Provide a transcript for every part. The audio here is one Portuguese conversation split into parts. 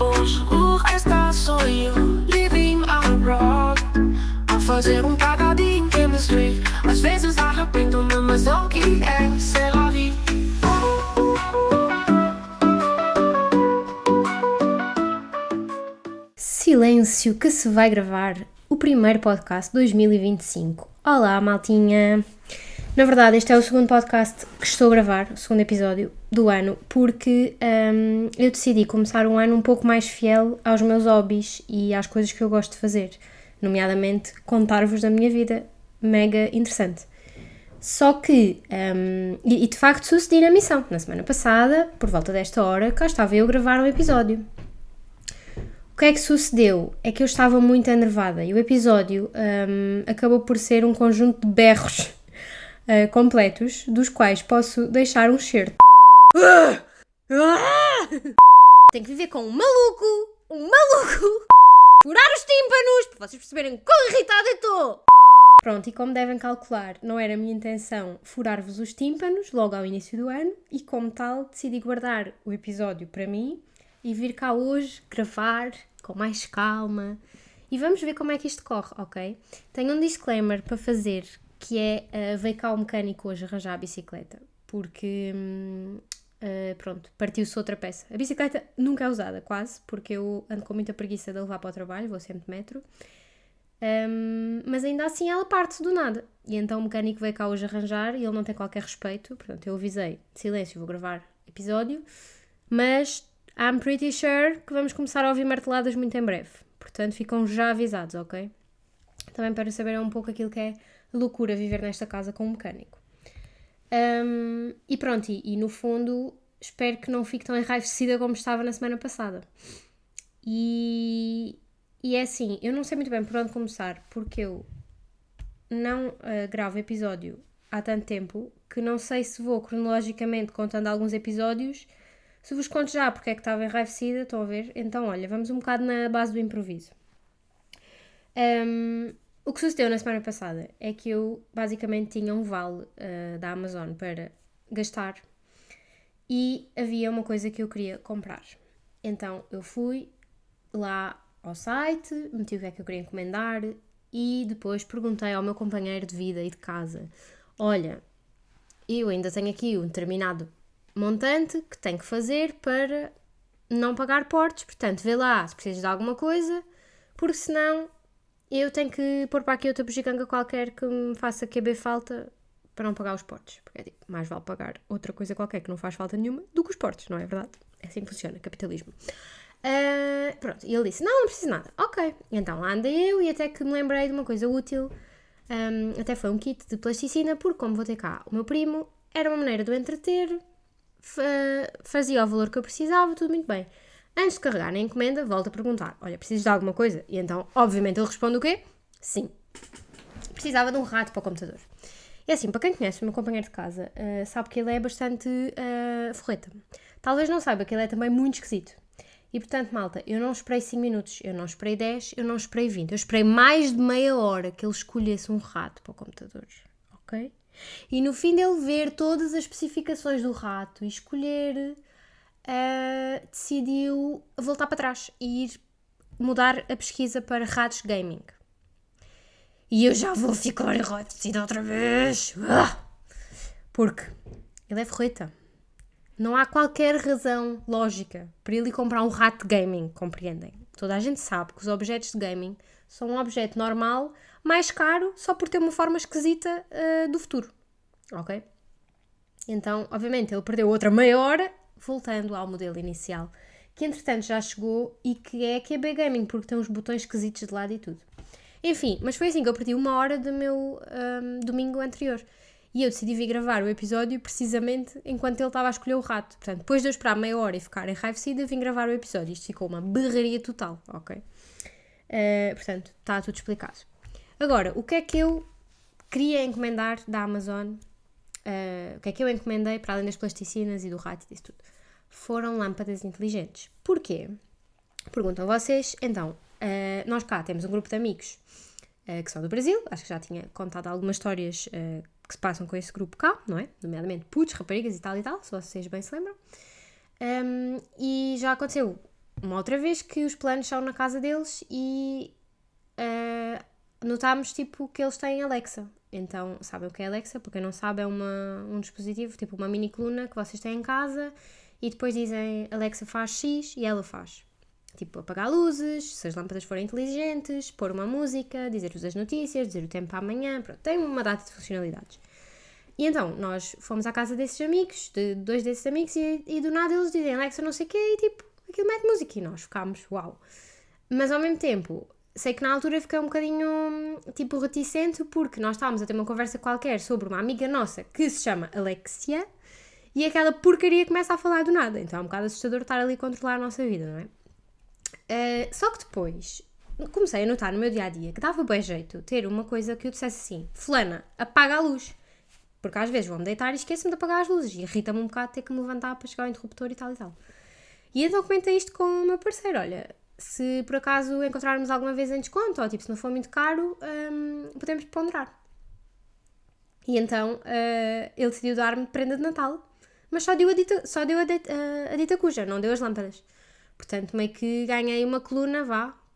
hoje o resto sou eu. Living abroad, a fazer cada dia em chemistry. Às vezes arrependo-me, mas é o que é ser a vida. Silêncio que se vai gravar o primeiro podcast 2025. Olá, maltinha! Na verdade, este é o segundo podcast que estou a gravar, o segundo episódio do ano, porque eu decidi começar um ano um pouco mais fiel aos meus hobbies e às coisas que eu gosto de fazer, nomeadamente contar-vos da minha vida, mega interessante. Só que, e de facto sucedi na missão. Na semana passada, por volta desta hora, cá estava eu a gravar um episódio. O que é que sucedeu? É que eu estava muito enervada e o episódio acabou por ser um conjunto de berros completos, dos quais posso deixar um certo. Tenho que viver com um maluco, furar os tímpanos, para vocês perceberem quão irritada eu estou. Pronto, e como devem calcular, não era a minha intenção furar-vos os tímpanos logo ao início do ano e, como tal, decidi guardar o episódio para mim e vir cá hoje gravar com mais calma e vamos ver como é que isto corre, ok? Tenho um disclaimer para fazer, que é veio cá o mecânico hoje arranjar a bicicleta, porque pronto, partiu-se outra peça. A bicicleta nunca é usada, quase, porque eu ando com muita preguiça de levar para o trabalho, vou sempre de metro, mas ainda assim ela parte do nada, e então o mecânico veio cá hoje arranjar e ele não tem qualquer respeito, portanto eu avisei, silêncio, vou gravar episódio, mas I'm pretty sure que vamos começar a ouvir marteladas muito em breve. Portanto, ficam já avisados, ok? Também para saber um pouco aquilo que é loucura viver nesta casa com um mecânico. E pronto, e no fundo, espero que não fique tão enraivecida como estava na semana passada. E é assim, eu não sei muito bem por onde começar, porque eu não gravo episódio há tanto tempo que não sei se vou cronologicamente contando alguns episódios. Se vos conto já porque é que estava enraivecida, estão a ver? Então, olha, vamos um bocado na base do improviso. O que sucedeu na semana passada é que eu basicamente tinha um vale da Amazon para gastar e havia uma coisa que eu queria comprar. Então, eu fui lá ao site, meti o que é que eu queria encomendar e depois perguntei ao meu companheiro de vida e de casa: olha, eu ainda tenho aqui um determinado montante que tenho que fazer para não pagar portos, portanto vê lá se precisas de alguma coisa, porque senão eu tenho que pôr para aqui outra bugiganga qualquer que me faça caber falta para não pagar os portos, porque é tipo, mais vale pagar outra coisa qualquer que não faz falta nenhuma do que os portos, não é verdade? É assim que funciona, capitalismo. Pronto, e ele disse, não preciso nada, ok, então lá andei eu e até que me lembrei de uma coisa útil, até foi um kit de plasticina, porque como vou ter cá o meu primo, era uma maneira de o entreter, fazia o valor que eu precisava, tudo muito bem. Antes de carregar na encomenda, volto a perguntar, olha, precisas de alguma coisa? E então, obviamente, ele responde o quê? Sim. Precisava de um rato para o computador. E assim, para quem conhece o meu companheiro de casa, sabe que ele é bastante forreta. Talvez não saiba que ele é também muito esquisito. E portanto, malta, eu não esperei 5 minutos, eu não esperei 10, eu não esperei 20. Eu esperei mais de meia hora que ele escolhesse um rato para o computador, ok? E no fim dele ver todas as especificações do rato e escolher, decidiu voltar para trás e ir mudar a pesquisa para ratos gaming. E eu já vou ficar enraivecida outra vez. Porque ele é ferreta. Não há qualquer razão lógica para ele ir comprar um rato de gaming, compreendem? Toda a gente sabe que os objetos de gaming são um objeto normal, mais caro, só por ter uma forma esquisita do futuro, ok? Então, obviamente, ele perdeu outra meia hora, voltando ao modelo inicial, que entretanto já chegou e que é a QB Gaming, porque tem uns botões esquisitos de lado e tudo. Enfim, mas foi assim que eu perdi uma hora do meu domingo anterior. E eu decidi vir gravar o episódio precisamente enquanto ele estava a escolher o rato. Portanto, depois de eu esperar meia hora e ficar enraivecida, vim gravar o episódio. Isto ficou uma berraria total, ok? Portanto, está tudo explicado. Agora, o que é que eu queria encomendar da Amazon? O que é que eu encomendei, para além das plasticinas e do rato e disso tudo? Foram lâmpadas inteligentes. Porquê? Perguntam vocês. Então, nós cá temos um grupo de amigos que são do Brasil. Acho que já tinha contado algumas histórias que se passam com esse grupo cá, não é? Nomeadamente putos, raparigas e tal, se vocês bem se lembram. E já aconteceu uma outra vez que os planos são na casa deles e notámos, tipo, que eles têm Alexa. Então, sabem o que é Alexa? Para quem não sabe, é um dispositivo, tipo uma mini coluna que vocês têm em casa e depois dizem Alexa faz X e ela faz. Tipo, apagar luzes, se as lâmpadas forem inteligentes, pôr uma música, dizer-vos as notícias, dizer o tempo para amanhã, pronto, tem uma data de funcionalidades. E então, nós fomos à casa desses amigos, de 2 desses amigos, e do nada eles dizem Alexa não sei o quê, e tipo, aquilo mete música, e nós ficámos, uau. Mas ao mesmo tempo, sei que na altura fiquei um bocadinho, tipo, reticente, porque nós estávamos a ter uma conversa qualquer sobre uma amiga nossa que se chama Alexia, e aquela porcaria começa a falar do nada, então é um bocado assustador estar ali a controlar a nossa vida, não é? Só que depois comecei a notar no meu dia-a-dia que dava bem jeito ter uma coisa que eu dissesse assim, fulana, apaga a luz. Porque às vezes vou-me deitar e esqueço-me de apagar as luzes e irrita-me um bocado ter que me levantar para chegar ao interruptor e tal e tal. E então comentei isto com o meu parceiro, olha, se por acaso encontrarmos alguma vez em desconto, ou tipo, se não for muito caro, podemos ponderar. E então ele decidiu dar-me prenda de Natal, mas só deu a dita cuja, não deu as lâmpadas. Portanto, meio que ganhei uma coluna,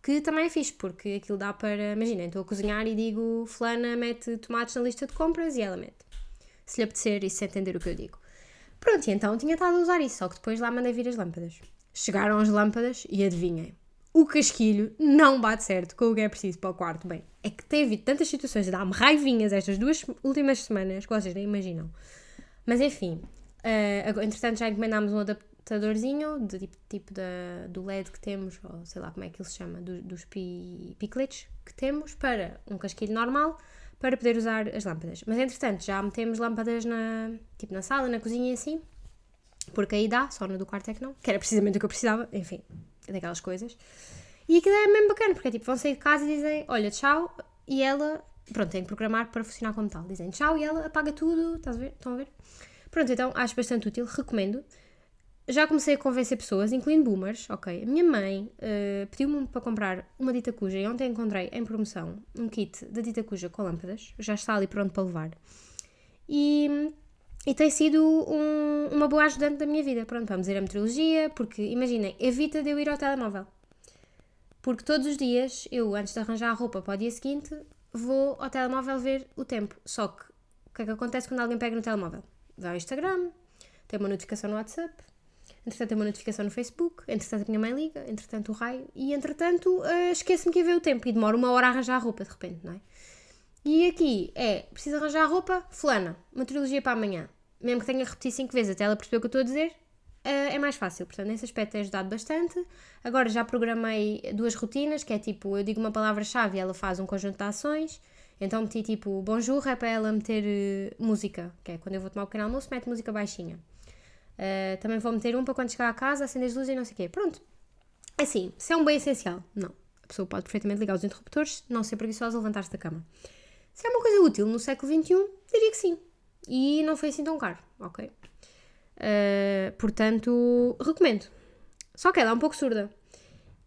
que também é fixe, porque aquilo dá para, imaginem, estou a cozinhar e digo, fulana mete tomates na lista de compras e ela mete. Se lhe apetecer e se entender o que eu digo. Pronto, e então tinha estado a usar isso, só que depois lá mandei vir as lâmpadas. Chegaram as lâmpadas e adivinhem, o casquilho não bate certo com o que é preciso para o quarto. Bem, é que tem havido tantas situações a dar-me raivinhas estas 2 últimas semanas que vocês nem imaginam. Mas enfim, entretanto já encomendámos um adaptadorzinho do LED que temos, ou sei lá como é que ele se chama, dos picletes que temos para um casquilho normal, para poder usar as lâmpadas. Mas, entretanto, já metemos lâmpadas na sala, na cozinha e assim, porque aí dá, só no do quarto é que não, que era precisamente o que eu precisava, enfim, daquelas coisas. E aquilo é mesmo bacana, porque vão sair de casa e dizem, olha, tchau, e ela, pronto, tem que programar para funcionar como tal. Dizem tchau e ela apaga tudo, estão a ver? Pronto, então, acho bastante útil, recomendo. Já comecei a convencer pessoas, incluindo boomers, ok? A minha mãe pediu-me para comprar uma dita cuja e ontem encontrei em promoção um kit da dita cuja com lâmpadas, já está ali pronto para levar. E tem sido uma boa ajudante da minha vida. Pronto, vamos ir à meteorologia, porque imaginem, evita de eu ir ao telemóvel. Porque todos os dias, eu antes de arranjar a roupa para o dia seguinte, vou ao telemóvel ver o tempo. Só que, o que é que acontece quando alguém pega no telemóvel? Vai ao Instagram, tem uma notificação no WhatsApp, entretanto tem uma notificação no Facebook, entretanto a minha mãe liga, entretanto o raio, e entretanto esqueço-me que ia ver o tempo e demora 1 hora a arranjar a roupa de repente, não é? E aqui preciso arranjar a roupa, fulana, meteorologia para amanhã. Mesmo que tenha repetido 5 vezes até ela perceber o que eu estou a dizer, é mais fácil. Portanto, nesse aspecto tem ajudado bastante. Agora já programei 2 rotinas, que é tipo, eu digo uma palavra-chave e ela faz um conjunto de ações. Então meti tipo, bonjour, é para ela meter música, que é quando eu vou tomar o pequeno almoço, mete música baixinha. Também vou meter para quando chegar a casa, acender as luzes e não sei o quê. Pronto. Assim, se é um bem essencial, não. A pessoa pode perfeitamente ligar os interruptores, não ser preguiçosa, levantar-se da cama. Se é uma coisa útil no século XXI, diria que sim. E não foi assim tão caro, ok? Portanto, recomendo. Só que ela é um pouco surda.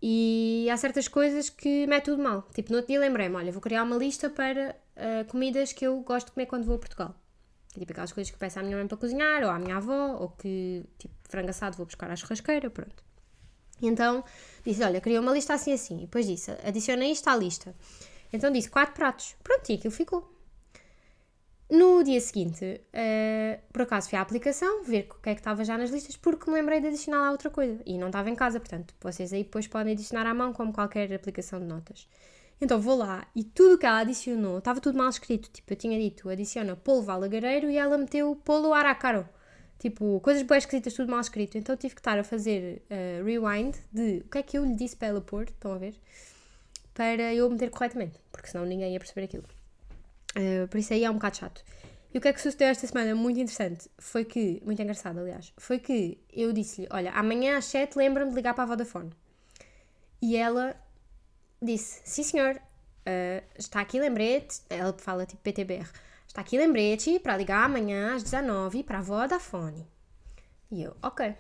E há certas coisas que mete tudo mal. Tipo, no outro dia lembrei-me, olha, vou criar uma lista para comidas que eu gosto de comer quando vou a Portugal. Tipo, aquelas coisas que peço à minha mãe para cozinhar, ou à minha avó, ou que, tipo, frango assado vou buscar à churrasqueira, pronto. E então, disse, olha, criei uma lista assim, assim. E depois disse, adiciona isto à lista. Então disse 4 pratos. Pronto, e aquilo ficou. No dia seguinte, por acaso fui à aplicação, ver o que é que estava já nas listas, porque me lembrei de adicionar lá outra coisa. E não estava em casa, portanto, vocês aí depois podem adicionar à mão, como qualquer aplicação de notas. Então vou lá e tudo o que ela adicionou, estava tudo mal escrito. Tipo, eu tinha dito, adiciona polvo alagareiro e ela meteu polo aracaro. Tipo, coisas bem escritas, tudo mal escrito. Então tive que estar a fazer rewind de o que é que eu lhe disse para ela pôr, estão a ver? Para eu meter corretamente, porque senão ninguém ia perceber aquilo. Por isso aí é um bocado chato. E o que é que sucedeu esta semana, muito interessante, foi que, muito engraçado aliás, foi que eu disse-lhe, olha, amanhã às 7 lembra-me de ligar para a Vodafone. E ela disse, sim senhor, está aqui lembrete, ela fala tipo PTBR, está aqui lembrete para ligar amanhã às 19 para a Vodafone. E eu, ok.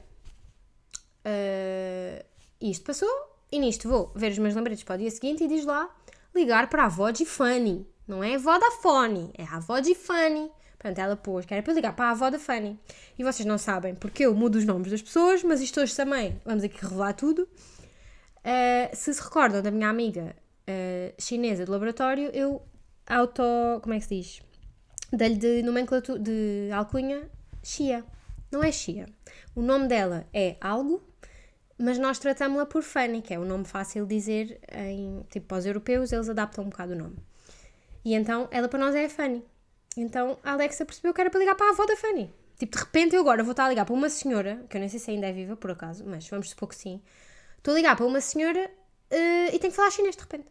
Isto passou, e nisto vou ver os meus lembretes para o dia seguinte e diz lá, ligar para a Vodafone. Não é Vodafone, é a Vodafone. Portanto, ela pôs que era para eu ligar para a Vodafone. E vocês não sabem porque eu mudo os nomes das pessoas, mas isto hoje também, vamos aqui revelar tudo. Se recordam da minha amiga chinesa do laboratório, eu como é que se diz? Dei-lhe de nomenclatura, de alcunha, Xia. Não é Xia. O nome dela é algo, mas nós tratamos-la por Fanny, que é um nome fácil de dizer tipo, para os europeus, eles adaptam um bocado o nome. E então, ela para nós é a Fanny. Então, a Alexa percebeu que era para ligar para a avó da Fanny. Tipo, de repente eu agora vou estar a ligar para uma senhora, que eu nem sei se ainda é viva, por acaso, mas vamos supor que sim. Estou a ligar para uma senhora e tenho que falar chinês de repente.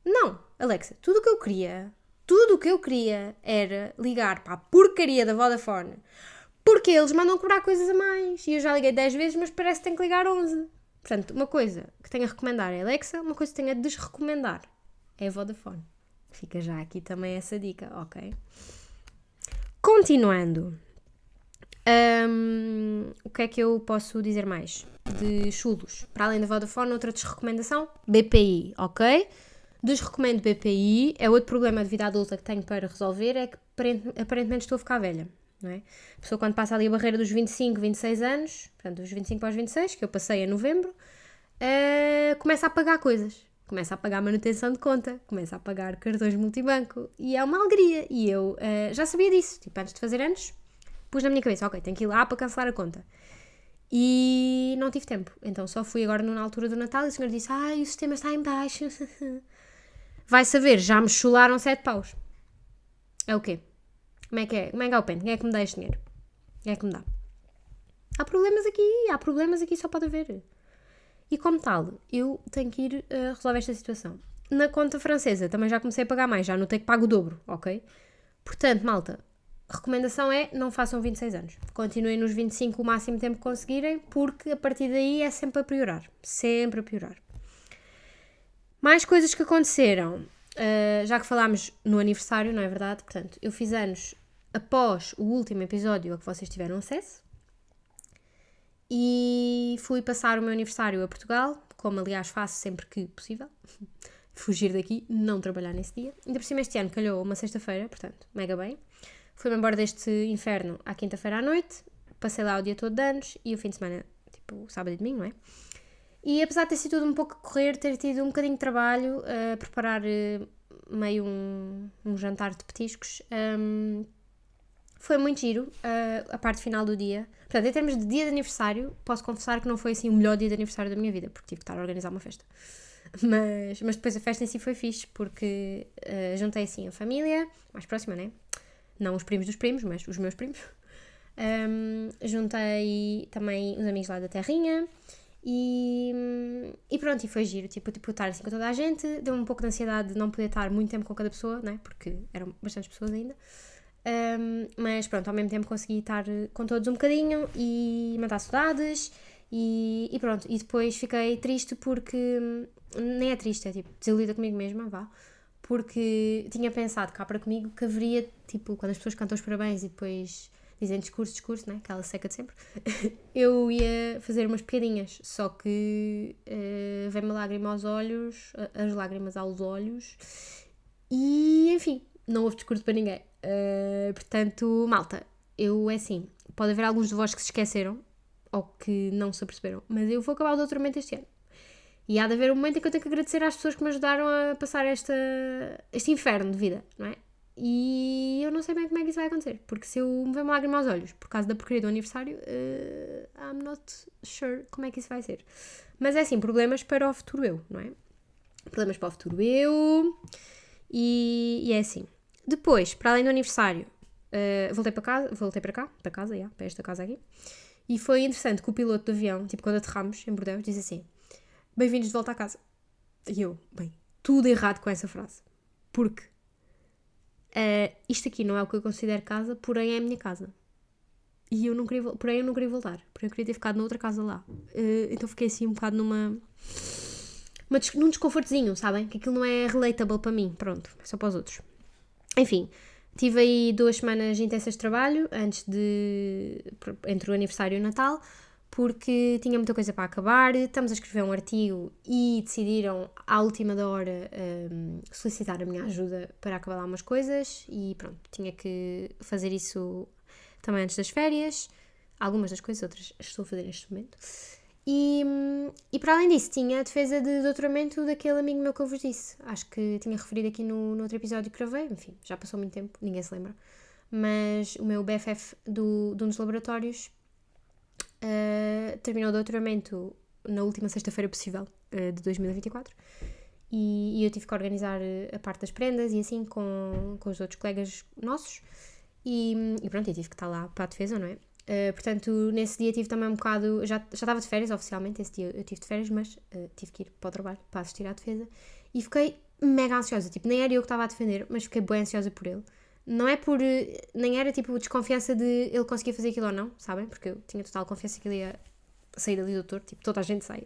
Não, Alexa, tudo o que eu queria era ligar para a porcaria da Vodafone, porque eles mandam cobrar coisas a mais. E eu já liguei 10 vezes, mas parece que tenho que ligar 11. Portanto, uma coisa que tenho a recomendar é a Alexa, uma coisa que tenho a desrecomendar é a Vodafone. Fica já aqui também essa dica, ok? Continuando. O que é que eu posso dizer mais? De chulos. Para além da Vodafone, outra desrecomendação, BPI, ok? Desrecomendo BPI. É outro problema de vida adulta que tenho para resolver, é que aparentemente estou a ficar velha, não é? A pessoa quando passa ali a barreira dos 25, 26 anos, portanto dos 25 para os 26, que eu passei em novembro, começa a pagar coisas. Começa a pagar manutenção de conta, começa a pagar cartões multibanco e é uma alegria. E eu já sabia disso, tipo, antes de fazer anos, pus na minha cabeça, ok, tenho que ir lá para cancelar a conta. E não tive tempo, então só fui agora na altura do Natal e o senhor disse, o sistema está em baixo. Vai saber, já me chularam 7 paus. É o quê? Como é que é? Como é que é o pente? Quem é que me dá este dinheiro? Quem é que me dá? Há problemas aqui, só pode haver. E como tal, eu tenho que ir resolver esta situação. Na conta francesa também já comecei a pagar mais, já notei que pago o dobro, ok? Portanto, malta, a recomendação é não façam 26 anos. Continuem nos 25 o máximo tempo que conseguirem, porque a partir daí é sempre a piorar. Sempre a piorar. Mais coisas que aconteceram, já que falámos no aniversário, não é verdade? Portanto, eu fiz anos após o último episódio a que vocês tiveram acesso. E fui passar o meu aniversário a Portugal, como aliás faço sempre que possível. Fugir daqui, não trabalhar nesse dia. Ainda por cima este ano calhou uma sexta-feira, portanto, mega bem. Fui-me embora deste inferno à quinta-feira à noite, passei lá o dia todo de anos e o fim de semana, tipo, sábado e domingo, não é? E apesar de ter sido tudo um pouco a correr, ter tido um bocadinho de trabalho, a preparar meio um jantar de petiscos, foi muito giro a parte final do dia. Portanto, em termos de dia de aniversário, posso confessar que não foi assim o melhor dia de aniversário da minha vida, porque tive que estar a organizar uma festa. Mas depois a festa em si foi fixe, porque juntei assim a família, mais próxima, né? Não os primos dos primos, mas os meus primos. Juntei também os amigos lá da terrinha e pronto, e foi giro. Tipo estar assim com toda a gente. Deu-me um pouco de ansiedade de não poder estar muito tempo com cada pessoa, né? Porque eram bastantes pessoas ainda. Mas pronto, ao mesmo tempo consegui estar com todos um bocadinho e matar saudades e pronto, e depois fiquei triste porque, nem é triste, é tipo desiludida comigo mesma, vá, porque tinha pensado cá para comigo que haveria, tipo, quando as pessoas cantam os parabéns e depois dizem discurso, né, aquela seca de sempre, eu ia fazer umas piadinhas, só que veio-me a lágrima aos olhos, as lágrimas aos olhos e enfim, não houve discurso para ninguém. Portanto, malta, é assim, pode haver alguns de vós que se esqueceram ou que não se aperceberam, mas eu vou acabar o doutoramento este ano e há de haver um momento em que eu tenho que agradecer às pessoas que me ajudaram a passar este inferno de vida, não é? E eu não sei bem como é que isso vai acontecer, porque se eu me ver uma lágrima aos olhos por causa da porcaria do aniversário, I'm not sure como é que isso vai ser. Mas é assim, problemas para o futuro eu, não é? Problemas para o futuro eu e é assim. Depois, para além do aniversário, voltei para esta casa aqui, e foi interessante que o piloto do avião, tipo quando aterramos em Bordeaux, disse assim, bem-vindos de volta à casa. E eu, tudo errado com essa frase, porque isto aqui não é o que eu considero casa, porém é a minha casa. E eu não queria voltar, porque eu queria ter ficado noutra casa lá. Então fiquei assim um bocado num desconfortozinho, sabem? Que aquilo não é relatable para mim, pronto, é só para os outros. Enfim, tive aí 2 semanas intensas de trabalho entre o aniversário e o Natal, porque tinha muita coisa para acabar, estamos a escrever um artigo e decidiram à última da hora solicitar a minha ajuda para acabar lá umas coisas e pronto, tinha que fazer isso também antes das férias, algumas das coisas, outras estou a fazer neste momento. E para além disso, tinha a defesa de doutoramento daquele amigo meu que eu vos disse. Acho que tinha referido aqui no outro episódio que gravei. Enfim, já passou muito tempo, ninguém se lembra. Mas o meu BFF de um dos laboratórios terminou o doutoramento na última sexta-feira possível de 2024. E eu tive que organizar a parte das prendas e assim com os outros colegas nossos. E pronto, eu tive que estar lá para a defesa, não é? Portanto, nesse dia tive também um bocado... Já estava de férias, oficialmente, esse dia eu tive de férias, mas tive que ir para o trabalho para assistir à defesa. E fiquei mega ansiosa, tipo, nem era eu que estava a defender, mas fiquei bem ansiosa por ele. Não é por... Nem era, tipo, desconfiança de ele conseguir fazer aquilo ou não, sabem? Porque eu tinha total confiança que ele ia sair ali doutor, tipo, toda a gente sai.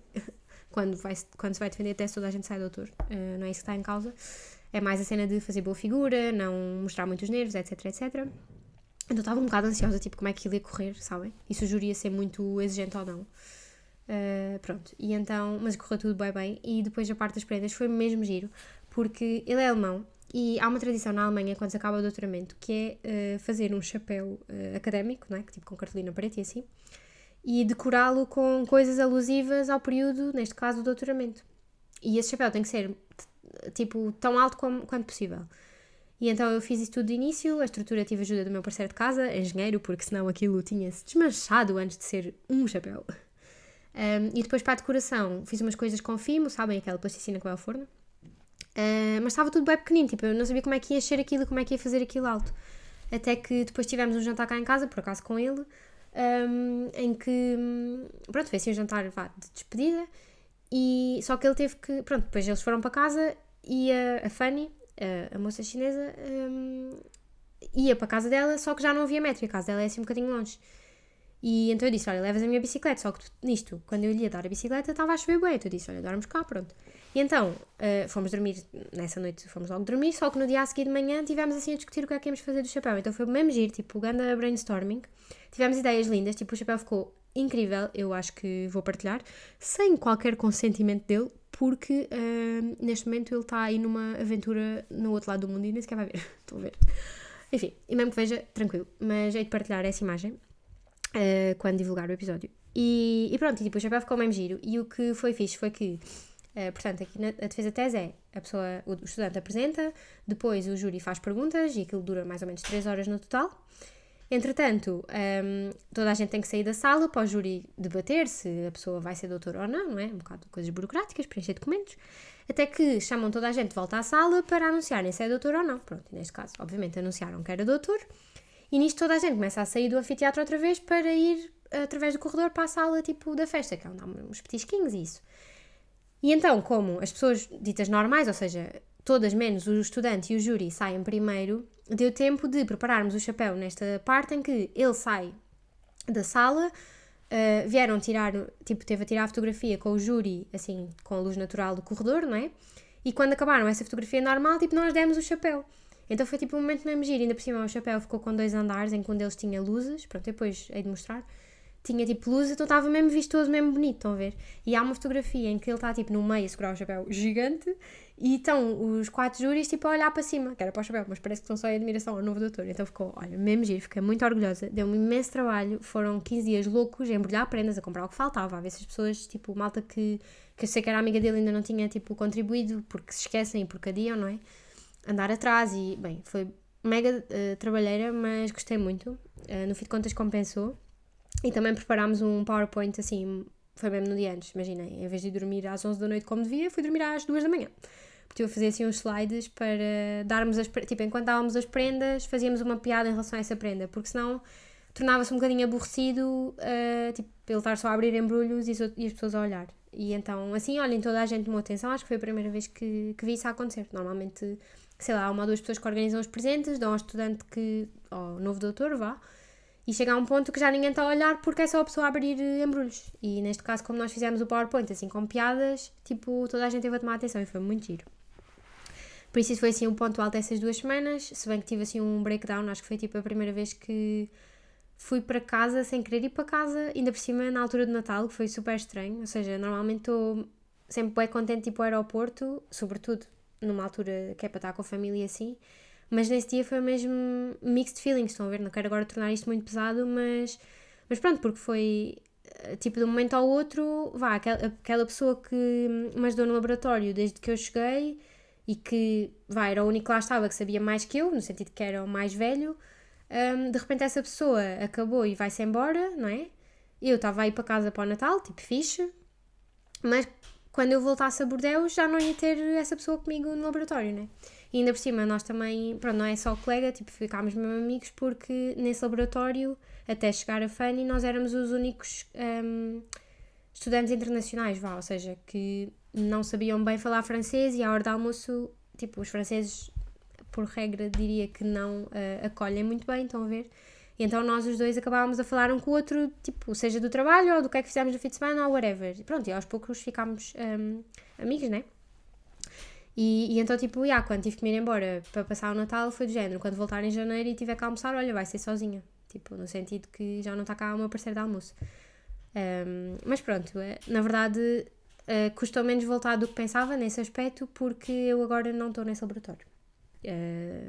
Quando se vai defender teste, toda a gente sai doutor. Não é isso que está em causa. É mais a cena de fazer boa figura, não mostrar muitos nervos, etc, etc. Então estava um bocado ansiosa, tipo, como é que ele ia correr, sabem? E se o júri ia ser muito exigente ou não. Pronto, e então... Mas correu tudo bem. E depois a parte das prendas foi mesmo giro, porque ele é alemão e há uma tradição na Alemanha, quando se acaba o doutoramento, que é fazer um chapéu académico, não é? Tipo, com cartolina preta e assim, e decorá-lo com coisas alusivas ao período, neste caso, do doutoramento. E esse chapéu tem que ser, tipo, tão alto quanto possível. E então eu fiz isso tudo de início, a estrutura tive ajuda do meu parceiro de casa, engenheiro, porque senão aquilo tinha-se desmanchado antes de ser um chapéu. E depois para a decoração fiz umas coisas com fimo, sabem, aquela plasticina que vai ao forno. Mas estava tudo bem pequenino, tipo, eu não sabia como é que ia encher aquilo, como é que ia fazer aquilo alto. Até que depois tivemos um jantar cá em casa, por acaso com ele, em que, pronto, foi assim um jantar de despedida, e só que ele teve que, pronto, depois eles foram para casa e a Fanny, a moça chinesa, ia para a casa dela, só que já não havia metro, e a casa dela é assim um bocadinho longe. E então eu disse, olha, levas a minha bicicleta, só que nisto, quando eu lhe ia dar a bicicleta, estava a chover bem, então eu disse, olha, dormes cá, pronto. E então, fomos dormir, nessa noite fomos logo dormir, só que no dia a seguir de manhã tivemos assim a discutir o que é que íamos fazer do chapéu, então foi o mesmo giro, tipo, ganda brainstorming, tivemos ideias lindas, tipo, o chapéu ficou incrível, eu acho que vou partilhar, sem qualquer consentimento dele, porque neste momento ele está aí numa aventura no outro lado do mundo e nem sequer vai ver, estou a ver. Enfim, e mesmo que veja, tranquilo, mas hei de partilhar essa imagem quando divulgar o episódio. E pronto, e tipo, o chapéu ficou mesmo giro, e o que foi fixe foi que, portanto, aqui a defesa de tese é, o estudante apresenta, depois o júri faz perguntas, e aquilo dura mais ou menos 3 horas no total. Entretanto, toda a gente tem que sair da sala para o júri debater se a pessoa vai ser doutora ou não, não é? Um bocado de coisas burocráticas, preencher documentos, até que chamam toda a gente de volta à sala para anunciarem se é doutor ou não. Pronto, neste caso, obviamente, anunciaram que era doutor, e nisto toda a gente começa a sair do anfiteatro outra vez para ir através do corredor para a sala, tipo, da festa, que é onde há uns petisquinhos e isso. E então, como as pessoas ditas normais, ou seja, todas menos o estudante e o júri saem primeiro, deu tempo de prepararmos o chapéu nesta parte em que ele sai da sala, vieram tirar, tipo, teve a tirar a fotografia com o júri, assim, com a luz natural do corredor, não é? E quando acabaram essa fotografia normal, tipo, nós demos o chapéu. Então foi tipo um momento mesmo giro, ainda por cima o chapéu ficou com 2 andares, em que um deles tinha luzes, pronto, depois hei de mostrar, tinha tipo luzes, então estava mesmo vistoso, mesmo bonito, estão a ver? E há uma fotografia em que ele está tipo no meio a segurar o chapéu gigante, e estão os 4 júris tipo a olhar para cima, que era para o chapéu, mas parece que estão só em admiração ao novo doutor, então ficou, olha, mesmo giro, fiquei muito orgulhosa, deu-me imenso trabalho, foram 15 dias loucos a embrulhar prendas, a comprar o que faltava, a ver se as pessoas, tipo, malta que eu sei que era amiga dele ainda não tinha tipo contribuído, porque se esquecem e porque adiam, não é? Andar atrás e, bem, foi mega trabalheira, mas gostei muito. No fim de contas compensou. E também preparámos um PowerPoint, assim, foi mesmo no dia antes, imaginem. Em vez de dormir às 11 da noite como devia, fui dormir às 2 da manhã. Porque eu fazia assim uns slides para darmos tipo, enquanto dávamos as prendas, fazíamos uma piada em relação a essa prenda, porque senão tornava-se um bocadinho aborrecido, tipo, ele estar só a abrir embrulhos e as pessoas a olhar. E então, assim, olhem, toda a gente tomou atenção, acho que foi a primeira vez que vi isso a acontecer. Normalmente, sei lá, há 1 ou 2 pessoas que organizam os presentes, dão ao estudante ao novo doutor, vá, e chega a um ponto que já ninguém está a olhar porque é só a pessoa a abrir embrulhos. E neste caso, como nós fizemos o PowerPoint assim com piadas, tipo, toda a gente teve a tomar atenção e foi muito giro. Por isso foi assim um ponto alto essas 2 semanas, se bem que tive assim um breakdown, acho que foi tipo a primeira vez que fui para casa sem querer ir para casa, ainda por cima na altura do Natal, que foi super estranho, ou seja, normalmente estou sempre bem contente tipo ao aeroporto, sobretudo numa altura que é para estar com a família assim, mas nesse dia foi mesmo mixed feelings, estão a ver, não quero agora tornar isto muito pesado, mas pronto, porque foi tipo, de um momento ao outro, aquela pessoa que me ajudou no laboratório desde que eu cheguei e que, era o único que lá estava que sabia mais que eu, no sentido que era o mais velho, de repente essa pessoa acabou e vai-se embora, não é? Eu estava a ir para casa para o Natal, tipo, fixe, mas quando eu voltasse a Bordeaux já não ia ter essa pessoa comigo no laboratório, né? E ainda por cima nós também, pronto, não é só colega, tipo, ficámos mesmo amigos porque nesse laboratório, até chegar a Fanny, nós éramos os únicos estudantes internacionais, ou seja, que não sabiam bem falar francês e à hora do almoço, tipo, os franceses, por regra, diria que não acolhem muito bem, estão a ver? E então nós os dois acabávamos a falar um com o outro, tipo, seja do trabalho ou do que é que fizemos no fim de semana ou whatever. E pronto, e aos poucos ficámos amigos, né? E então, tipo, quando tive que me ir embora para passar o Natal foi do género. Quando voltar em janeiro e tiver que almoçar, olha, vai ser sozinha. Tipo, no sentido que já não está cá o meu parceiro de almoço. Mas pronto, na verdade, custou menos voltar do que pensava nesse aspecto porque eu agora não estou nesse laboratório.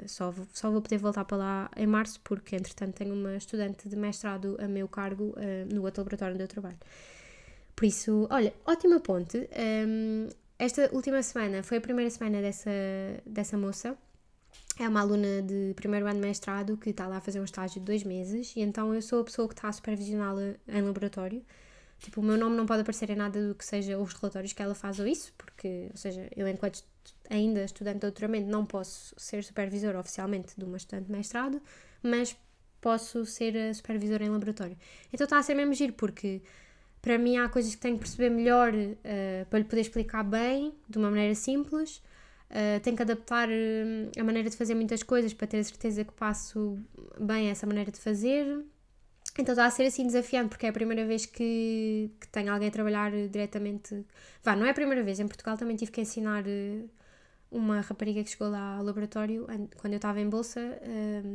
Só vou poder voltar para lá em março porque entretanto tenho uma estudante de mestrado a meu cargo no outro laboratório onde eu trabalho. Por isso, olha, ótima ponte. Esta última semana foi a primeira semana dessa moça. É uma aluna de primeiro ano de mestrado que está lá a fazer um estágio de 2 meses e então eu sou a pessoa que está a supervisioná-la em laboratório. Tipo, o meu nome não pode aparecer em nada do que seja os relatórios que ela faz ou isso, porque, ou seja, eu enquanto ainda estudante de doutoramento não posso ser supervisora oficialmente de uma estudante de mestrado, mas posso ser a supervisora em laboratório. Então está a ser mesmo giro, porque para mim há coisas que tenho que perceber melhor para lhe poder explicar bem, de uma maneira simples. Tenho que adaptar a maneira de fazer muitas coisas para ter a certeza que passo bem essa maneira de fazer. Então está a ser assim desafiante porque é a primeira vez que tenho alguém a trabalhar diretamente. Não é a primeira vez, em Portugal também tive que ensinar uma rapariga que chegou lá ao laboratório quando eu estava em bolsa,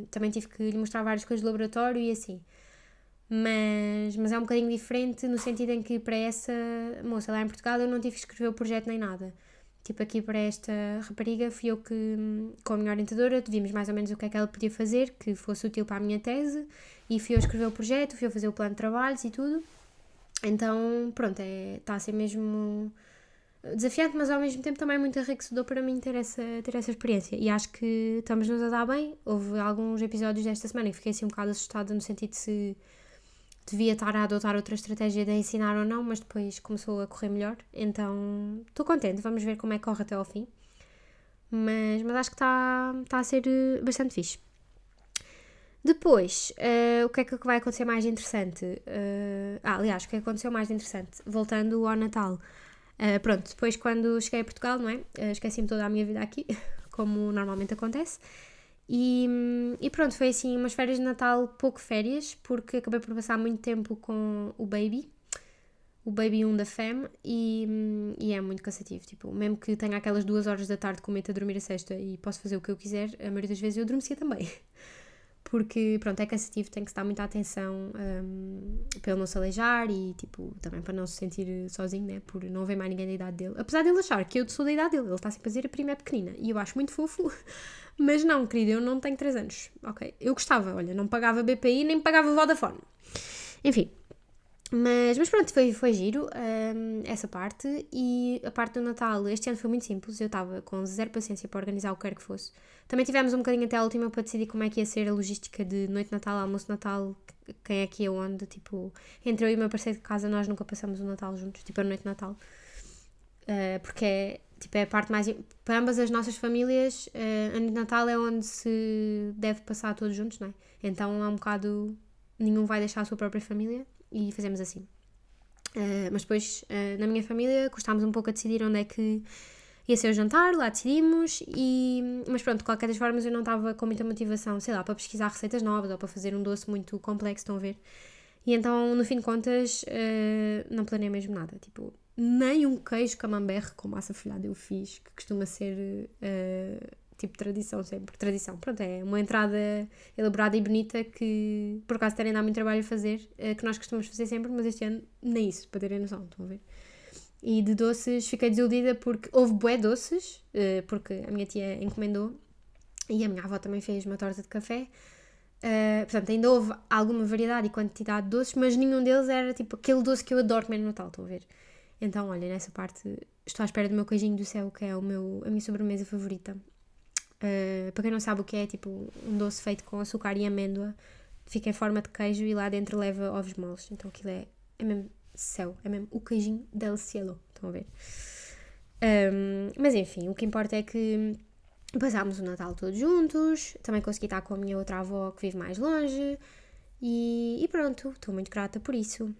também tive que lhe mostrar várias coisas do laboratório e assim. Mas é um bocadinho diferente no sentido em que para essa moça lá em Portugal eu não tive que escrever o projeto nem nada. Tipo, aqui para esta rapariga fui eu que, com a minha orientadora, vimos mais ou menos o que é que ela podia fazer, que fosse útil para a minha tese, e fui eu escrever o projeto, fui eu fazer o plano de trabalhos e tudo. Então, pronto, está a ser mesmo desafiante, mas ao mesmo tempo também muito enriquecedor para mim ter essa experiência. E acho que estamos-nos a dar bem. Houve alguns episódios desta semana que fiquei assim um bocado assustada no sentido de se devia estar a adotar outra estratégia de ensinar ou não, mas depois começou a correr melhor, então estou contente, vamos ver como é que corre até ao fim, mas acho que está a ser bastante fixe. Depois, o que é que vai acontecer mais interessante? Aliás, o que aconteceu mais interessante? Voltando ao Natal. Pronto, depois quando cheguei a Portugal, não é? Esqueci-me toda a minha vida aqui, como normalmente acontece. E pronto, foi assim umas férias de Natal, pouco férias, porque acabei por passar muito tempo com o Baby 1 da FEM, e é muito cansativo, tipo, mesmo que tenha aquelas 2 horas da tarde que eu meto a dormir a sesta e posso fazer o que eu quiser, a maioria das vezes eu adormecia também, porque pronto, é cansativo, tem que se dar muita atenção para ele não se aleijar e tipo, também para não se sentir sozinho, né, por não ver mais ninguém da idade dele, apesar de ele achar que eu sou da idade dele, ele está sempre a dizer a prima é pequenina, e eu acho muito fofo. Mas não, querido, eu não tenho 3 anos, ok? Eu gostava, olha, não pagava BPI nem pagava Vodafone. Enfim, mas pronto, foi giro essa parte. E a parte do Natal, este ano foi muito simples, eu estava com zero paciência para organizar o que quer que fosse. Também tivemos um bocadinho até a última para decidir como é que ia ser a logística de noite de Natal, almoço de Natal, quem é que ia onde, tipo, entre eu e o meu parceiro de casa nós nunca passamos o Natal juntos, tipo a noite de Natal. Porque é a parte mais... Para ambas as nossas famílias, a noite de Natal é onde se deve passar todos juntos, não é? Então é um bocado... Nenhum vai deixar a sua própria família e fazemos assim. Mas depois, na minha família, custámos um pouco a decidir onde é que ia ser o jantar, lá decidimos, mas pronto, de qualquer das formas eu não estava com muita motivação, sei lá, para pesquisar receitas novas ou para fazer um doce muito complexo, estão a ver? E então, no fim de contas, não planeei mesmo nada, tipo... Nem um queijo camembert com massa folhada eu fiz, que costuma ser tipo tradição sempre. Tradição, pronto, é uma entrada elaborada e bonita que por acaso terem dado muito trabalho a fazer, que nós costumamos fazer sempre, mas este ano nem isso, para terem noção, estão a ver? E de doces fiquei desiludida porque houve bué doces, porque a minha tia encomendou e a minha avó também fez uma torta de café. Portanto, ainda houve alguma variedade e quantidade de doces, mas nenhum deles era tipo aquele doce que eu adoro comer no Natal, estão a ver? Então, olha, nessa parte estou à espera do meu queijinho do céu, que é a minha sobremesa favorita. Para quem não sabe o que é, tipo um doce feito com açúcar e amêndoa, fica em forma de queijo e lá dentro leva ovos moles. Então aquilo é mesmo céu, é mesmo o queijinho del cielo, estão a ver? Mas enfim, o que importa é que passámos o Natal todos juntos, também consegui estar com a minha outra avó que vive mais longe e pronto, estou muito grata por isso.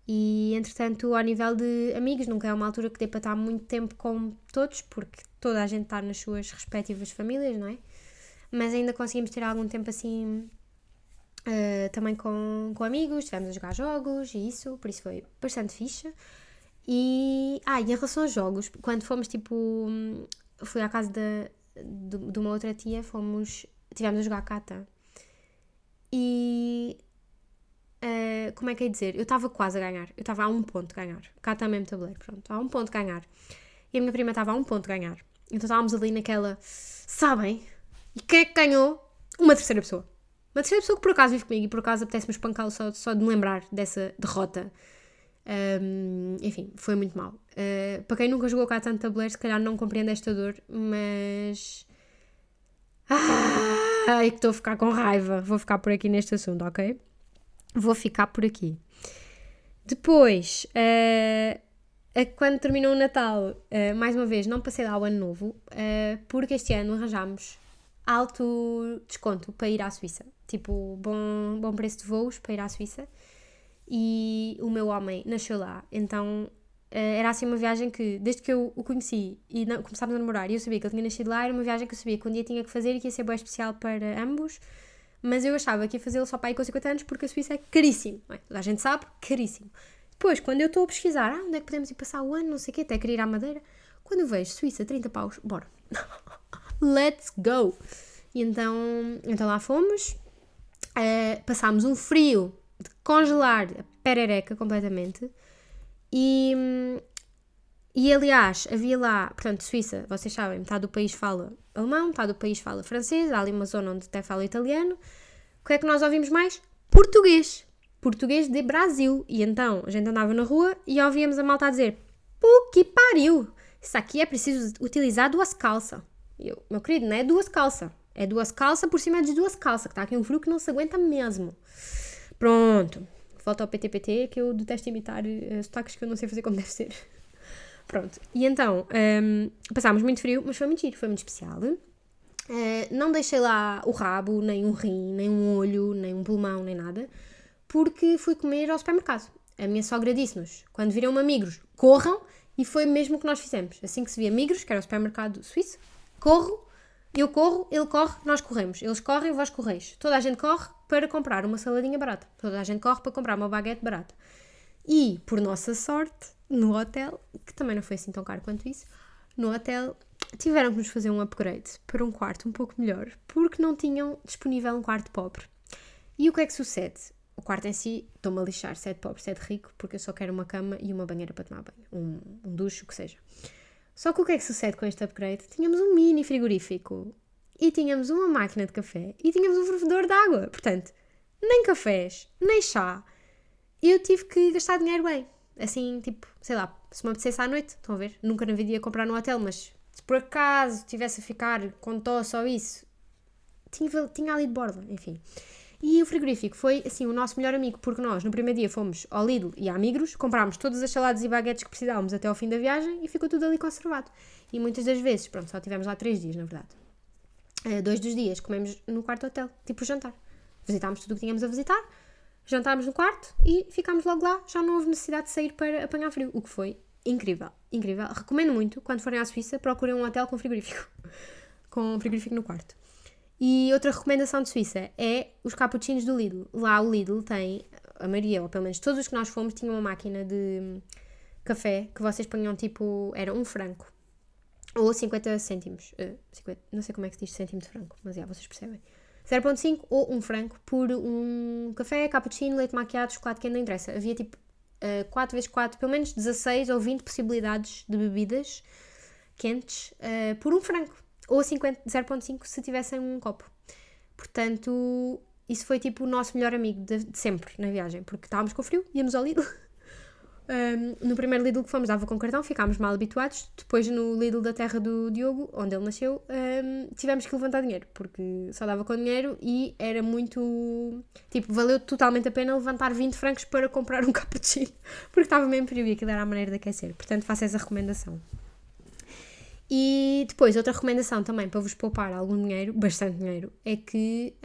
E entretanto, ao nível de amigos, nunca é uma altura que dê para estar muito tempo com todos, porque toda a gente está nas suas respectivas famílias, não é? Mas ainda conseguimos ter algum tempo assim também com amigos, estivemos a jogar jogos e isso, por isso foi bastante fixe. E em relação aos jogos, quando fomos tipo, fui à casa de uma outra tia, estivemos a jogar Cata. E como é que é dizer? Eu estava quase a ganhar, eu estava a 1 ponto de ganhar. Cata é mesmo tabuleiro, pronto, a 1 ponto de ganhar. E a minha prima estava a 1 ponto de ganhar. Então estávamos ali naquela, sabem? E quem é que ganhou? Uma terceira pessoa. Uma terceira pessoa que por acaso vive comigo e por acaso apetece-me espancá-lo só de me lembrar dessa derrota. Enfim, foi muito mal. Para quem nunca jogou Catan de tabuleiro, se calhar não compreende esta dor, mas... Ai, que estou a ficar com raiva. Vou ficar por aqui neste assunto, ok? Vou ficar por aqui. Depois, quando terminou o Natal, mais uma vez, não passei lá o Ano Novo, porque este ano arranjámos alto desconto para ir à Suíça. Tipo, bom preço de voos para ir à Suíça. E o meu homem nasceu lá, então era assim uma viagem que, desde que eu o conheci e começámos a namorar e eu sabia que ele tinha nascido lá, era uma viagem que eu sabia que um dia tinha que fazer e que ia ser bem especial para ambos, mas eu achava que ia fazê-lo só para ir com 50 anos porque a Suíça é caríssimo, não é? Toda a gente sabe, caríssimo. Depois, quando eu estou a pesquisar, onde é que podemos ir passar o ano, não sei o quê, até querer ir à Madeira, quando eu vejo Suíça, 30 paus, bora, let's go! E então lá fomos, passámos um frio de congelar a perereca completamente e aliás, havia lá, portanto, Suíça, vocês sabem, metade do país fala alemão, metade do país fala francês, há ali uma zona onde até fala italiano. O que é que nós ouvimos mais? Português. Português de Brasil. E então, a gente andava na rua e ouvíamos a malta a dizer: "Pô, que pariu! Isso aqui é preciso utilizar 2 calças." E eu, meu querido, não é 2 calças. É 2 calças por cima de 2 calças, que está aqui um frio que não se aguenta mesmo. Pronto. Volta ao PTPT, que eu detesto imitar sotaques que eu não sei fazer como deve ser. Pronto. E então, passámos muito frio, mas foi muito giro, foi muito especial. Não deixei lá o rabo, nem um rim, nem um olho, nem um pulmão, nem nada, porque fui comer ao supermercado. A minha sogra disse-nos, quando viram Migros, corram, e foi mesmo o que nós fizemos. Assim que se via Migros, que era o supermercado suíço, eu corro, ele corre, nós corremos. Eles correm, vós correis. Toda a gente corre para comprar uma saladinha barata. Toda a gente corre para comprar uma baguete barata. E, por nossa sorte, no hotel, que também não foi assim tão caro quanto isso, no hotel tiveram que nos fazer um upgrade para um quarto um pouco melhor, porque não tinham disponível um quarto pobre. E o que é que sucede? O quarto em si, estou-me a lixar se é de pobre, se é de rico, porque eu só quero uma cama e uma banheira para tomar banho. Um duche, o que seja. Só que o que é que sucede com este upgrade? Tínhamos um mini frigorífico e tínhamos uma máquina de café e tínhamos um fervedor de água. Portanto, nem cafés, nem chá. Eu tive que gastar dinheiro bem. Assim, tipo, sei lá, se me apetecesse à noite, estão a ver? Nunca na vida ia comprar no hotel, mas se por acaso estivesse a ficar com tosse ou isso, tinha ali de borda, enfim. E o frigorífico foi, assim, o nosso melhor amigo, porque nós, no primeiro dia, fomos ao Lidl e à Migros, comprámos todas as saladas e baguetes que precisávamos até ao fim da viagem e ficou tudo ali conservado. E muitas das vezes, pronto, só tivemos lá 3 dias, na verdade. 2 dos dias comemos no quarto hotel, tipo jantar. Visitámos tudo o que tínhamos a visitar, jantámos no quarto e ficámos logo lá. Já não houve necessidade de sair para apanhar frio, o que foi incrível, incrível. Recomendo muito, quando forem à Suíça, procurem um hotel com frigorífico. Com frigorífico no quarto. E outra recomendação de Suíça é os cappuccinos do Lidl. Lá o Lidl tem, a maioria, ou pelo menos todos os que nós fomos, tinham uma máquina de café que vocês ponham tipo, era 1 franco. Ou 50 cêntimos. 50, não sei como é que se diz cêntimo de franco, mas vocês percebem. 0,5 ou 1 franco por um café, cappuccino, leite maquiado, chocolate quente, não interessa. Havia tipo 4 × 4, pelo menos 16 ou 20 possibilidades de bebidas quentes por 1 franco. Ou 0,5 se tivessem um copo. Portanto, isso foi tipo o nosso melhor amigo de sempre na viagem, porque estávamos com frio, íamos ao Lidl. No primeiro Lidl que fomos dava com cartão, ficámos mal habituados. Depois no Lidl da terra do Diogo, onde ele nasceu, tivemos que levantar dinheiro, porque só dava com dinheiro e era muito... Tipo, valeu totalmente a pena levantar 20 francos para comprar um cappuccino, porque estava mesmo frio e aquilo era a maneira de aquecer. Portanto, faço essa recomendação. E depois, outra recomendação também para vos poupar algum dinheiro, bastante dinheiro, é que,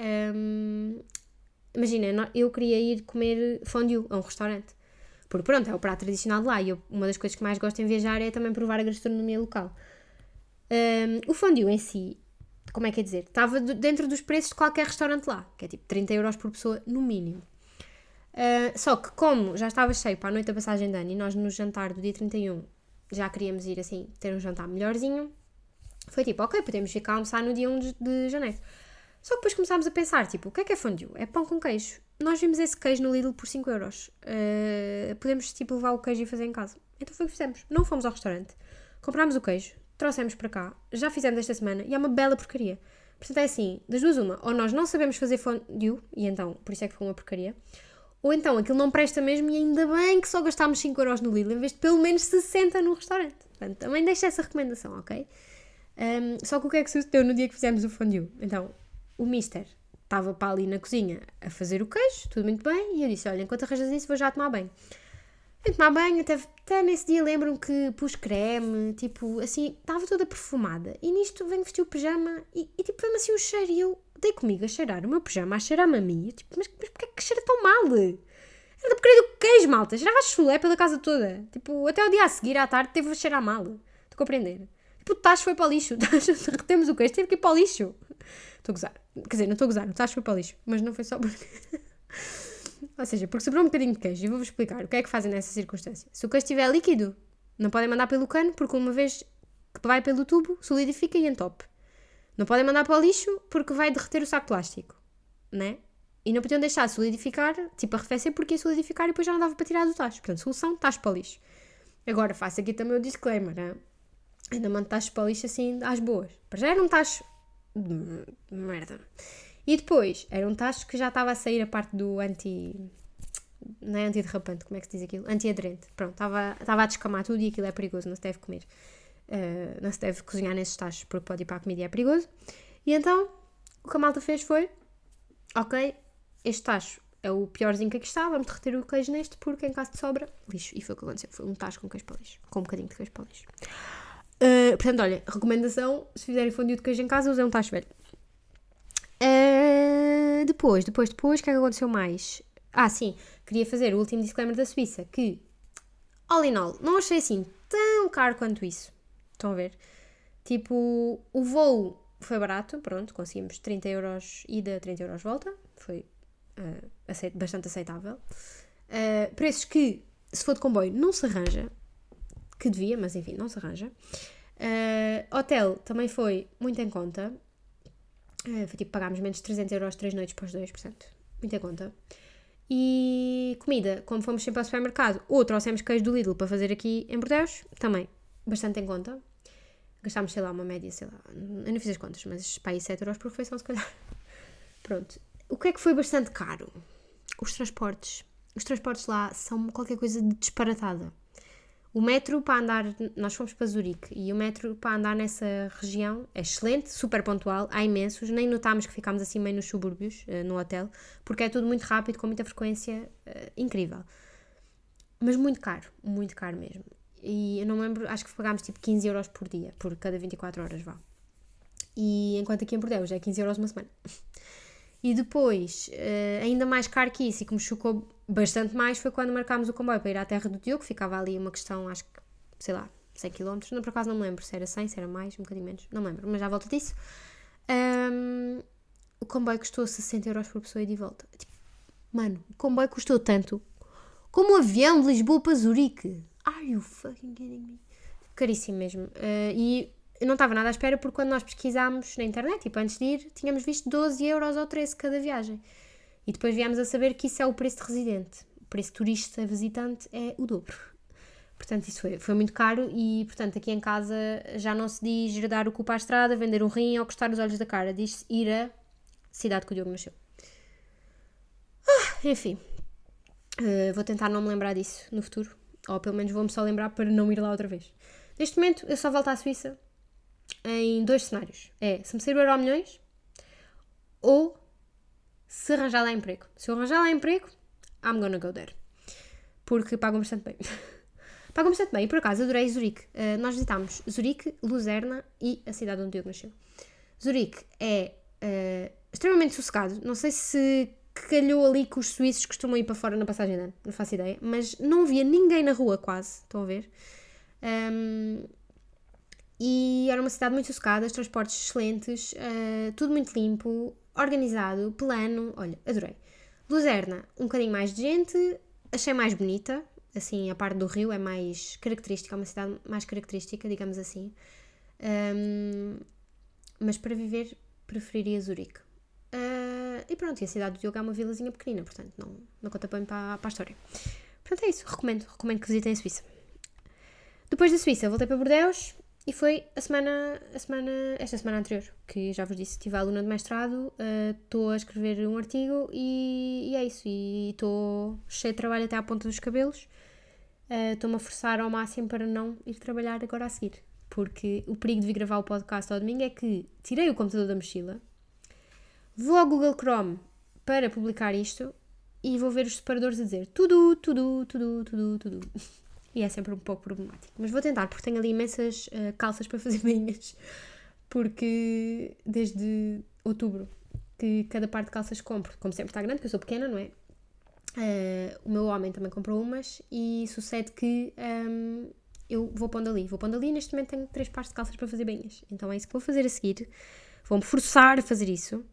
imagina, eu queria ir comer fondue a um restaurante. Porque pronto, é o prato tradicional de lá e uma das coisas que mais gosto em viajar é também provar a gastronomia local. O fondue em si, como é que é dizer? Estava dentro dos preços de qualquer restaurante lá, que é tipo 30 euros por pessoa no mínimo. Só que como já estava cheio para a noite da passagem de ano e nós no jantar do dia 31 já queríamos ir assim, ter um jantar melhorzinho, foi tipo, ok, podemos ficar a almoçar no dia 1 de janeiro. Só que depois começámos a pensar, tipo, o que é fondue? É pão com queijo. Nós vimos esse queijo no Lidl por 5 euros. Podemos, tipo, levar o queijo e fazer em casa. Então foi o que fizemos. Não fomos ao restaurante. Comprámos o queijo, trouxemos para cá, já fizemos esta semana e é uma bela porcaria. Portanto, é assim, das duas uma. Ou nós não sabemos fazer fondue, e então, por isso é que ficou uma porcaria. Ou então, aquilo não presta mesmo e ainda bem que só gastámos 5 euros no Lidl, em vez de pelo menos 60 no restaurante. Portanto, também deixo essa recomendação, ok? Só que o que é que sucedeu no dia que fizemos o fondue? Então, o mister estava para ali na cozinha a fazer o queijo, tudo muito bem, e eu disse, olha, enquanto arranjas isso, vou já tomar banho. Fui tomar banho, até nesse dia lembro-me que pus creme, tipo, assim, estava toda perfumada. E nisto venho vestir o pijama e tipo, veio-me assim um cheiro e eu dei comigo a cheirar o meu pijama, a cheirar-me a mim. Eu, tipo, mas porquê que cheira tão mal? Era da porcaria do queijo, malta. Cheirava a chulé pela casa toda. Tipo, até o dia a seguir, à tarde, teve a cheirar mal. Estou a compreender? Tipo, o tacho foi para o lixo. Derretemos o queijo, teve que ir para o lixo. Estou a gozar. Quer dizer, não estou a gozar, o tacho foi para o lixo. Mas não foi só porque... Ou seja, porque sobrou um bocadinho de queijo. E vou-vos explicar o que é que fazem nessa circunstância. Se o queijo estiver líquido, não podem mandar pelo cano, porque uma vez que vai pelo tubo, solidifica e entope. Não podem mandar para o lixo, porque vai derreter o saco plástico. Né? E não podiam deixar solidificar, tipo arrefecer, porque ia solidificar e depois já não dava para tirar do tacho. Portanto, solução, tacho para o lixo. Agora, faço aqui também o disclaimer, né? Ainda mando tacho para o lixo assim, às boas. Para já era um tacho de merda. E depois, era um tacho que já estava a sair a parte do não é antiderrapante, como é que se diz aquilo? Antiaderente. Pronto, estava a descamar tudo e aquilo é perigoso, não se deve comer. Não se deve cozinhar nesses tachos, porque pode ir para a comida e é perigoso. E então, o que a malta fez foi, ok, este tacho é o piorzinho que aqui está, vamos derreter o queijo neste, porque em caso de sobra, lixo. E foi o que aconteceu, foi um tacho com queijo para lixo, com um bocadinho de queijo para lixo. Portanto, olha, recomendação, se fizerem fondue de queijo em casa, usem um tacho velho. Depois, o que é que aconteceu mais? Sim, queria fazer o último disclaimer da Suíça, que, all in all, não achei assim tão caro quanto isso. Estão a ver? Tipo, o voo foi barato, pronto, conseguimos 30 euros ida, 30 euros volta, foi bastante aceitável. Preços que, se for de comboio, não se arranja, que devia, mas enfim, não se arranja. Hotel também foi muito em conta. Foi tipo, pagámos menos de 300 euros 3 noites para os dois, portanto, muito em conta. E comida, como fomos sempre ao supermercado, ou trouxemos queijo do Lidl para fazer aqui em Bordeaux, também bastante em conta. Gastámos, sei lá, uma média, sei lá, eu não fiz as contas, mas para aí 7 euros por refeição, se calhar. Pronto. O que é que foi bastante caro? Os transportes. Os transportes lá são qualquer coisa de disparatada. O metro para andar, nós fomos para Zurique e o metro para andar nessa região é excelente, super pontual, há imensos, nem notámos que ficámos assim meio nos subúrbios, no hotel, porque é tudo muito rápido, com muita frequência, incrível. Mas muito caro mesmo. E eu não me lembro, acho que pagámos tipo 15 euros por dia, por cada 24 horas, vá. E enquanto aqui em Bordeaux é 15 euros uma semana. E depois, ainda mais caro que isso, e que me chocou bastante mais, foi quando marcámos o comboio para ir à terra do Diogo, ficava ali uma questão, acho que, sei lá, 100 km, não, por acaso não me lembro se era 100, se era mais, um bocadinho menos, não me lembro, mas já à volta disso. O comboio custou 60 euros por pessoa e de volta. Tipo, mano, o comboio custou tanto como o avião de Lisboa para Zurique. Are you fucking kidding me? Caríssimo mesmo. E eu não estava nada à espera, porque quando nós pesquisámos na internet, tipo, antes de ir, tínhamos visto 12 euros ou 13 cada viagem. E depois viemos a saber que isso é o preço de residente. O preço de turista visitante é o dobro. Portanto, isso foi muito caro e, portanto, aqui em casa já não se diz dar o cu para a estrada, vender um rim ou custar os olhos da cara. Diz-se ir à cidade que o Diogo nasceu. enfim, vou tentar não me lembrar disso no futuro, ou pelo menos vou-me só lembrar para não ir lá outra vez. Neste momento, eu só volto à Suíça em 2 cenários. É, se me sair o Euromilhões ou se arranjar lá emprego. Se eu arranjar lá emprego, I'm gonna go there. Porque pagam bastante bem. Pagam bastante bem. E por acaso, adorei Zurique. Nós visitámos Zurique, Luzerna e a cidade onde o Diogo nasceu. Zurique é extremamente sossegado. Não sei se calhou ali que os suíços costumam ir para fora na passagem de ano. Não faço ideia. Mas não havia ninguém na rua quase. Estão a ver? E era uma cidade muito sossegada, os transportes excelentes, tudo muito limpo, organizado, plano. Olha, adorei. Luzerna, um bocadinho mais de gente, achei mais bonita. Assim, a parte do rio é mais característica, é uma cidade mais característica, digamos assim. Mas para viver, preferiria Zurique. E pronto, e a cidade do Diogo é uma vilazinha pequenina, portanto não conta bem para a história. Portanto é isso, recomendo que visitem a Suíça. Depois da Suíça, voltei para Bordeaux e foi esta semana anterior, que já vos disse, estive a aluna de mestrado, estou a escrever um artigo e é isso, e estou cheia de trabalho até à ponta dos cabelos. Estou-me a forçar ao máximo para não ir trabalhar agora a seguir, porque o perigo de vir gravar o podcast ao domingo é que tirei o computador da mochila, vou ao Google Chrome para publicar isto e vou ver os separadores a dizer tudo. E é sempre um pouco problemático. Mas vou tentar, porque tenho ali imensas calças para fazer bainhas. Porque desde outubro que cada par de calças compro, como sempre está grande, porque eu sou pequena, não é? O meu homem também comprou umas e sucede que eu vou pondo ali. Neste momento tenho 3 pares de calças para fazer bainhas. Então é isso que vou fazer a seguir. Vou-me forçar a fazer isso.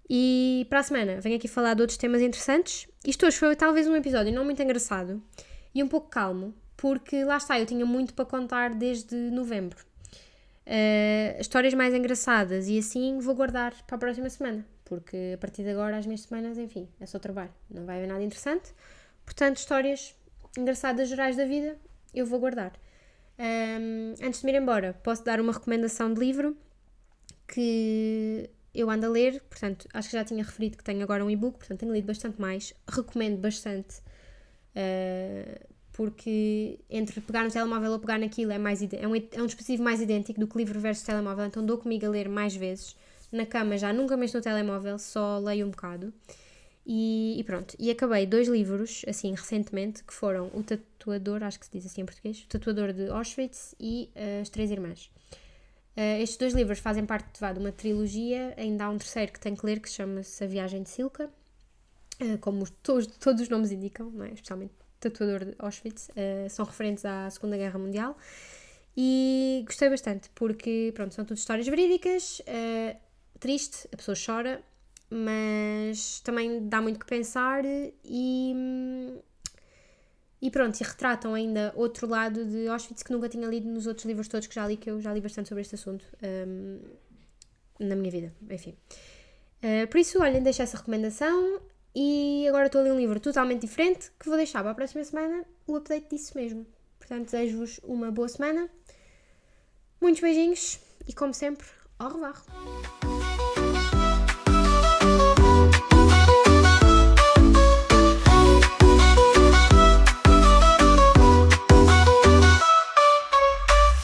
E para a semana venho aqui falar de outros temas interessantes. Isto hoje foi talvez um episódio não muito engraçado e um pouco calmo, porque lá está, eu tinha muito para contar desde novembro. Histórias mais engraçadas e assim vou guardar para a próxima semana, porque a partir de agora as minhas semanas, enfim, é só trabalho, não vai haver nada interessante. Portanto, histórias engraçadas gerais da vida eu vou guardar. Antes de me ir embora, posso dar uma recomendação de livro que eu ando a ler, portanto, acho que já tinha referido que tenho agora um e-book, portanto tenho lido bastante mais, recomendo bastante, porque entre pegar no telemóvel ou pegar naquilo é um dispositivo mais idêntico do que livro versus telemóvel, então dou comigo a ler mais vezes, na cama já nunca mexo no telemóvel, só leio um bocado, e pronto, e acabei 2 livros, assim, recentemente, que foram O Tatuador, acho que se diz assim em português, O Tatuador de Auschwitz e As 3 Irmãs. Estes 2 livros fazem parte de uma trilogia, ainda há um terceiro que tenho que ler, que chama-se A Viagem de Silka, como todos os nomes indicam, não é? Especialmente Tatuador de Auschwitz, são referentes à Segunda Guerra Mundial, e gostei bastante, porque pronto, são todas histórias verídicas, triste, a pessoa chora, mas também dá muito que pensar e pronto, e retratam ainda outro lado de Auschwitz que nunca tinha lido nos outros livros todos que eu já li bastante sobre este assunto na minha vida, enfim. Por isso, olhem, deixo essa recomendação e agora estou a ler um livro totalmente diferente que vou deixar para a próxima semana o update disso mesmo. Portanto, desejo-vos uma boa semana, muitos beijinhos e, como sempre, au revoir!